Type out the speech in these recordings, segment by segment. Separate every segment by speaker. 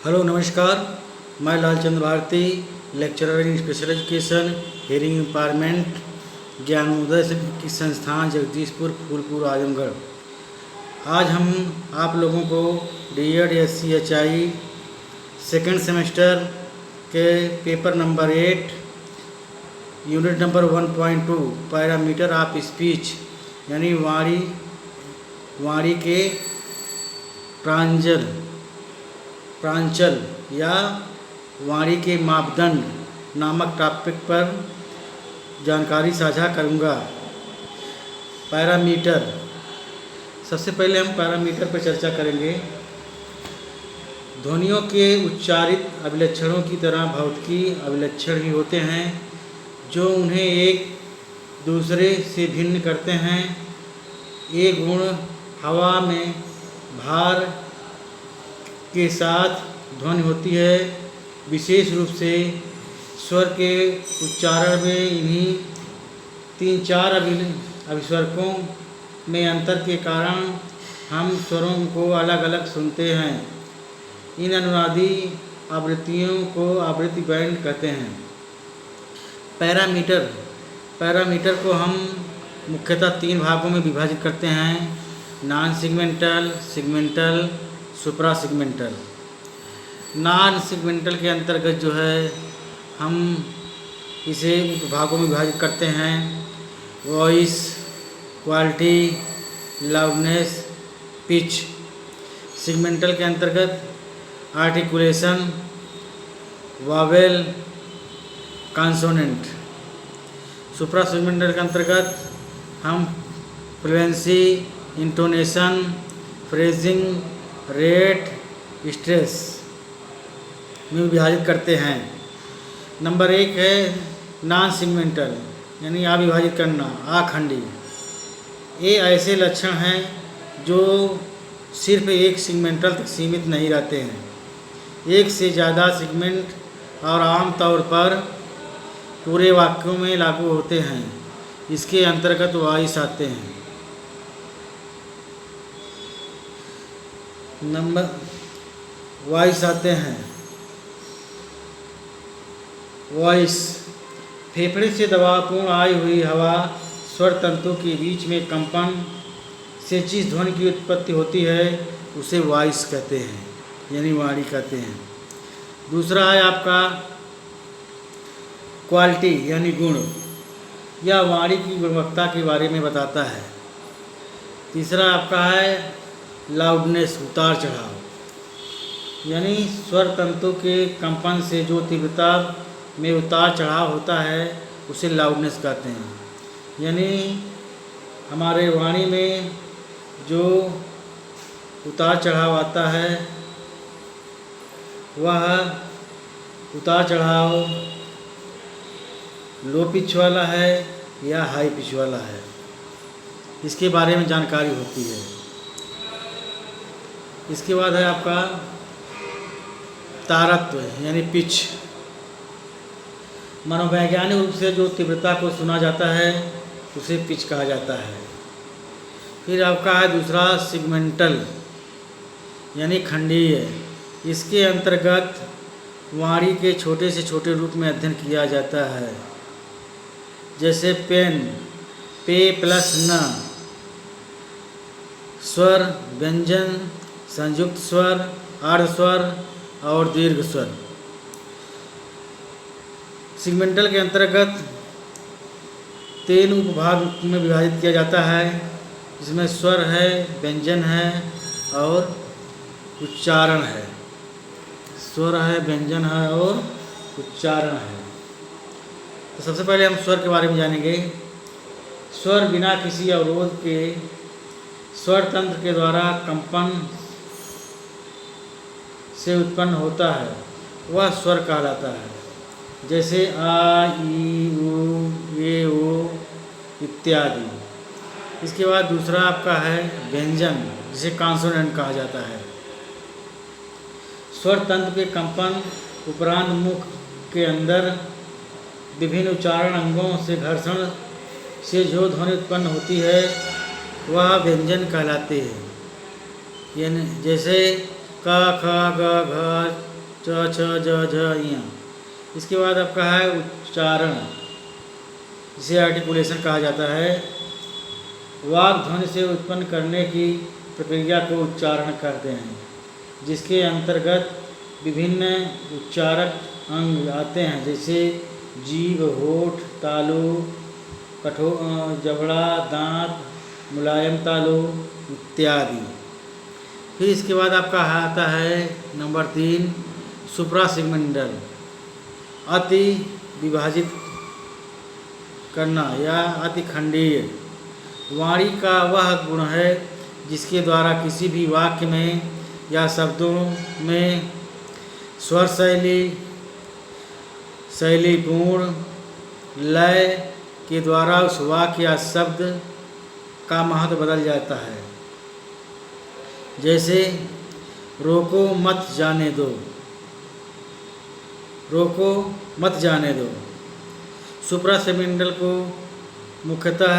Speaker 1: Hello नमस्कार। मैं Lalchandra Bharati, lecturer in special education, hearing impairment, Gyanoday की संस्थान जगदीशपुर, फूलपुर, आजमगढ़। आज हम आप लोगों को D.Ed. SCHI सेकेंड सेमेस्टर के paper number 8 unit number 1.2 parameter of speech यानी वाणी के प्रांचल या वाणी के मापदंड नामक टॉपिक पर जानकारी साझा करूंगा। पैरामीटर, सबसे पहले हम पैरामीटर पर चर्चा करेंगे। ध्वनियों के उच्चारित अभिलक्षणों की तरह भौतिकी अभिलक्षण ही होते हैं जो उन्हें एक दूसरे से भिन्न करते हैं। एक गुण हवा में भार के साथ ध्वनि होती है। विशेष रूप से स्वर के उच्चारण में इन्हीं 3-4 अभिस्वरकों में अंतर के कारण हम स्वरों को अलग अलग सुनते हैं। इन अनुनादी आवृत्तियों को आवृत्ति बैंड कहते हैं। पैरामीटर को हम मुख्यतः 3 भागों में विभाजित करते हैं: नॉन सेगमेंटल, सेगमेंटल, सुप्रा सेगमेंटल। नॉन सेगमेंटल के अंतर्गत जो है हम इसे उपभागों में विभाजित करते हैं: voice, quality, loudness, pitch. Segmental के अंतर्गत आर्टिकुलेशन, वावेल, कॉन्सोनेंट। सुप्रा सेगमेंटल के अंतर्गत हम fluency, intonation, phrasing, rate, stress में विभाजित करते हैं। नंबर 1 है नॉन सेगमेंटल यानी अविभाजित करना, आखंडी। ये ऐसे लक्षण हैं जो सिर्फ एक सेगमेंटल तक सीमित नहीं रहते हैं। एक से ज़्यादा सेगमेंट और आमतौर पर पूरे वाक्यों में लागू होते हैं। इसके अंतर्गत वॉइस आते हैं। वॉइस फेफड़े से दबावपूर्ण आई हुई हवा स्वर तंतु के बीच में कंपन से जिस ध्वनि की उत्पत्ति होती है उसे वॉइस कहते हैं यानी वाणी कहते हैं। दूसरा है आपका क्वालिटी यानी गुण, यह वाणी की गुणवत्ता के बारे में बताता है। तीसरा आपका है लाउडनेस, उतार चढ़ाव, यानी स्वर तंतु के कंपन से जो तीव्रता में उतार चढ़ाव होता है उसे लाउडनेस कहते हैं। यानी हमारे वाणी में जो उतार चढ़ाव आता है वह उतार चढ़ाव लो पिच वाला है या हाई पिच वाला है, इसके बारे में जानकारी होती है। इसके बाद है आपका तारत्व यानी पिच। मनोवैज्ञानिक रूप से जो तीव्रता को सुना जाता है उसे पिच कहा जाता है। फिर आपका है दूसरा सेगमेंटल यानी खंडीय। इसके अंतर्गत वाणी के छोटे से छोटे रूप में अध्ययन किया जाता है, जैसे पेन, पे प्लस न, स्वर, व्यंजन, संयुक्त स्वर, अर्ध स्वर और दीर्घ स्वर। सेगमेंटल के अंतर्गत 3 उपभाग में विभाजित किया जाता है, जिसमें स्वर है, व्यंजन है और उच्चारण है। स्वर है, व्यंजन है और उच्चारण है। तो सबसे पहले हम स्वर के बारे में जानेंगे। स्वर बिना किसी अवरोध के स्वर तंत्र के द्वारा कंपन से उत्पन्न होता है, वह स्वर कहलाता है। जैसे आ, ई, उ, ए, ओ इत्यादि। इसके बाद दूसरा आपका है व्यंजन, जिसे कॉन्सोनेंट कहा जाता है। स्वर तंत्र के कंपन उपरांत मुख के अंदर विभिन्न उच्चारण अंगों से घर्षण से जो ध्वनि उत्पन्न होती है वह व्यंजन कहलाते हैं। यानी जैसे क, ख, ग, घ, च छ ज झ इयाँ। इसके बाद आपका है उच्चारण, जिसे आर्टिकुलेशन कहा जाता है। वाक ध्वनि से उत्पन्न करने की प्रक्रिया को उच्चारण कहते हैं, जिसके अंतर्गत विभिन्न उच्चारक अंग आते हैं, जैसे जीभ, होठ, तालु, जबड़ा, दांत, मुलायम तालु इत्यादि। फिर इसके बाद आपका आता है नंबर 3 सुप्रासेगमेंटल, अति विभाजित करना या अतिखंडीय। वाणी का वह गुण है जिसके द्वारा किसी भी वाक्य में या शब्दों में स्वर शैलीपूर्ण लय के द्वारा उस वाक्य या शब्द का महत्व बदल जाता है। जैसे रोको मत जाने दो, रोको मत जाने दो। सुप्रासेगमेंटल को मुख्यतः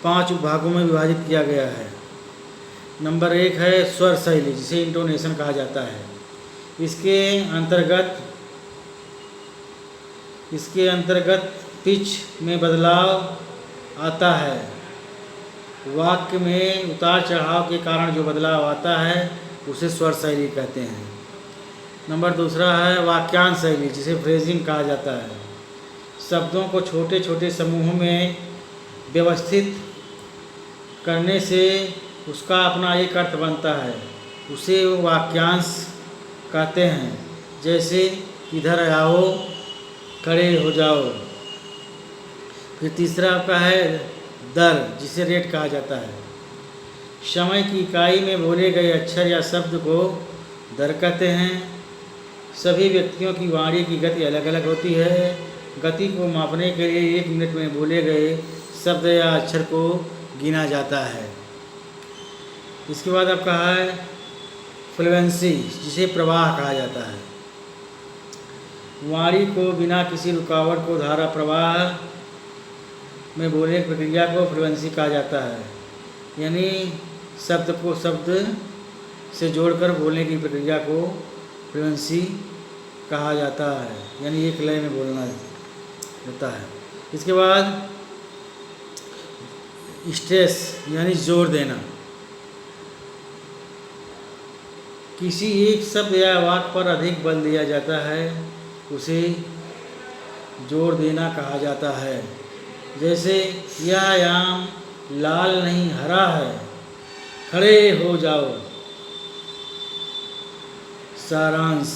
Speaker 1: 5 भागों में विभाजित किया गया है। नंबर 1 है स्वर शैली, जिसे इंटोनेशन कहा जाता है। इसके अंतर्गत पिच में बदलाव आता है। वाक्य में उतार चढ़ाव के कारण जो बदलाव आता है उसे स्वर शैली कहते हैं। नंबर 2 है वाक्यांश शैली, जिसे फ्रेजिंग कहा जाता है। शब्दों को छोटे छोटे समूहों में व्यवस्थित करने से उसका अपना एक अर्थ बनता है, उसे वाक्यांश कहते हैं। जैसे इधर आओ, खड़े हो जाओ। फिर तीसरा आपका है दर, जिसे रेट कहा जाता है। समय की इकाई में बोले गए अक्षर या शब्द को दर कहते हैं। सभी व्यक्तियों की वाणी की गति अलग अलग होती है। गति को मापने के लिए 1 मिनट में बोले गए शब्द या अक्षर को गिना जाता है। इसके बाद आपका है फ्लुएंसी, जिसे प्रवाह कहा जाता है। वाणी को बिना किसी रुकावट को धारा प्रवाह में बोलने की प्रक्रिया को फ्लुएंसी कहा जाता है। यानी शब्द को शब्द से जोड़कर बोलने की प्रक्रिया को फ्लुएंसी कहा जाता है, यानी एक लय में बोलना होता है। इसके बाद स्ट्रेस, यानी जोर देना। किसी एक शब्द या वाक्य पर अधिक बल दिया जाता है, उसे जोर देना कहा जाता है। जैसे यह आम लाल नहीं हरा है, खड़े हो जाओ। सारांश,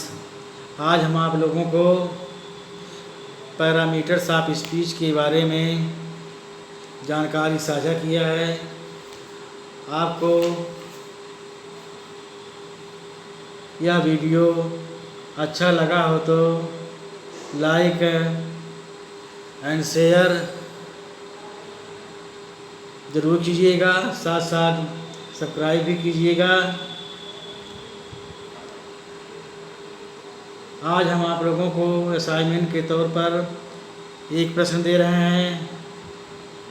Speaker 1: आज हम आप लोगों को पैरामीटर्स ऑफ स्पीच के बारे में जानकारी साझा किया है। आपको यह वीडियो अच्छा लगा हो तो लाइक एंड शेयर ज़रूर कीजिएगा, साथ साथ सब्सक्राइब भी कीजिएगा। आज हम आप लोगों को असाइनमेंट के तौर पर एक प्रश्न दे रहे हैं।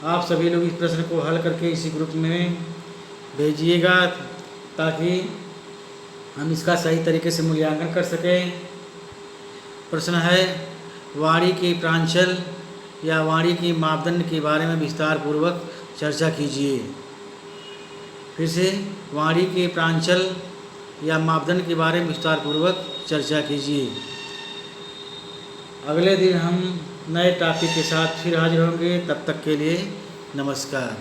Speaker 1: आप सभी लोग इस प्रश्न को हल करके इसी ग्रुप में भेजिएगा, ताकि हम इसका सही तरीके से मूल्यांकन कर सकें। प्रश्न है, वाणी के प्रांचल या वाणी के मापदंड के बारे में विस्तार पूर्वक चर्चा कीजिए। फिर से, वाणी के प्रांचल या मापदंड के बारे में विस्तार पूर्वक चर्चा कीजिए। अगले दिन हम नए टॉपिक के साथ फिर हाजिर होंगे। तब तक के लिए नमस्कार।